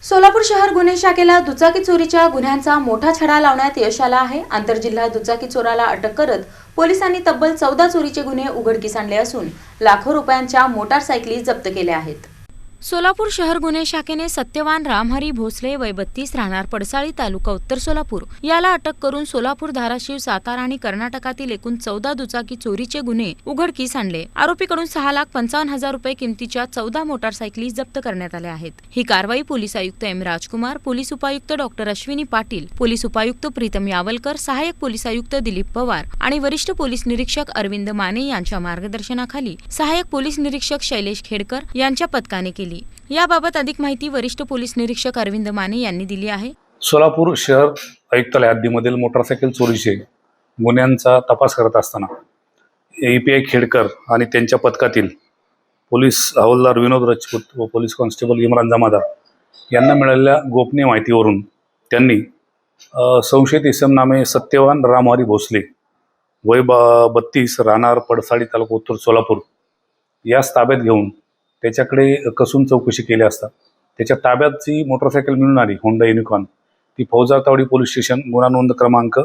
सोलापूर शहर गुन्हे शाखेला दुचाकी चोरीच्या गुन्ह्यांचा मोठा छडा लावण्यात यश आलं आहे। आंतरजिल्हा दुचाकी चोराला अटक करत पोलिसांनी तब्बल 14 चोरीचे गुन्हे उघडकीस आणले असून लाखो रुपयांच्या मोटारसायकली जप्त केल्या आहेत। सोलापूर शहर गुन्हे शाखेने सत्यवान रामहरी भोसले वय 32 राहणार पडसाळी तालुका उत्तर सोलापूर याला अटक करून सोलापूर, धाराशिव, सातारा आणि कर्नाटकातील एकूण 14 दुचाकी चोरीचे गुन्हे उघडकीस आणले। आरोपीकडून 6,55,000 रुपये किमतीच्या 14 मोटारसायकली जप्त करण्यात आल्या आहेत। ही कारवाई पोलीस आयुक्त एम राजकुमार, पोलीस उपायुक्त डॉक्टर अश्विनी पाटील, पोलीस उपायुक्त प्रीतम यावलकर, सहाय्यक पोलीस आयुक्त दिलीप पवार आणि वरिष्ठ पोलीस निरीक्षक अरविंद माने यांच्या मार्गदर्शनाखाली सहाय्यक पोलीस निरीक्षक शैलेश खेडकर यांच्या पथकाने केली। याबाबत अधिक माहिती वरिष्ठ पोलीस निरीक्षक अरविंद माने यांनी दिली आहे। सोलापूर शहर आयुक्तालय हद्दीमधील मोटारसायकल चोरीचे गुन्ह्यांचा तपास करत असताना API खेडकर आणि त्यांच्या पथकातील पोलीस हवालदार विनोद राजपूत व पोलीस कॉन्स्टेबल इम्रान जमादार यांना मिळालेल्या गोपनीय माहितीवरून त्यांनी संशयित इसम नामे सत्यवान रामहरी भोसले वय 32 राहणार पडसाळी तालुका उत्तर सोलापूर यास ताब्यात घेऊन त्याच्याकडे कसून चौकशी केली असता त्याच्या ताब्यात जी मोटरसायकल मिळून आली होंडा युनिकॉर्न ती फौजातावडी पोलीस स्टेशन गुन्हा नोंद क्रमांक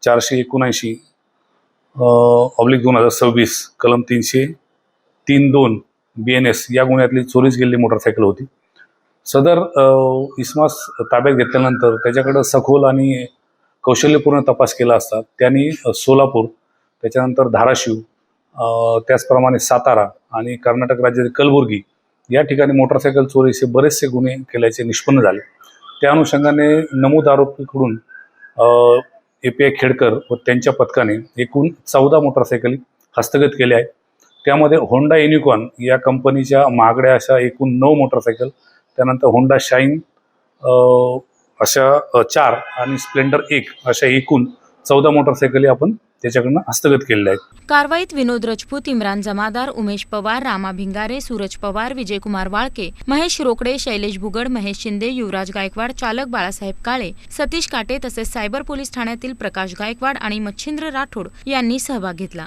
479/2026 कलम 303(2) BNS या गुन्ह्यातली चोरीस गेलेली मोटरसायकल होती। सदर इसमास ताब्यात घेतल्यानंतर त्याच्याकडे सखोल आणि कौशल्यपूर्ण तपास केला असता त्यांनी सोलापूर, त्याच्यानंतर धाराशिव, त्याचप्रमाणे सातारा आणि कर्नाटक राज्यातील कलबुर्गी या ठिकाणी मोटरसायकल चोरीचे बरेचसे गुन्हे केल्याचे निष्पन्न झाले। त्या अनुषंगाने नमूद आरोपीकडून API खेडकर व त्यांच्या पथकाने एकूण 14 मोटरसायकली हस्तगत केल्या आहेत। त्यामध्ये होंडा युनिकॉर्न या कंपनीच्या महागड्या अशा एकूण 9 मोटरसायकल, त्यानंतर होंडा शाईन अशा 4 आणि स्प्लेंडर 1 अशा एकूण 14 मोटरसायकली आपण त्याच्याकडून हस्तगत केलेल्या आहेत। कारवाईत विनोद राजपूत, इम्रान जमादार, उमेश पवार, रामा भिंगारे, सूरज पवार, विजयकुमार वाळके, महेश रोकडे, शैलेश बुगड, महेश शिंदे, युवराज गायकवाड, चालक बाळासाहेब काळे, सतीश काटे तसेच सायबर पोलीस ठाण्यातील प्रकाश गायकवाड आणि मच्छिंद्र राठोड यांनी सहभाग घेतला।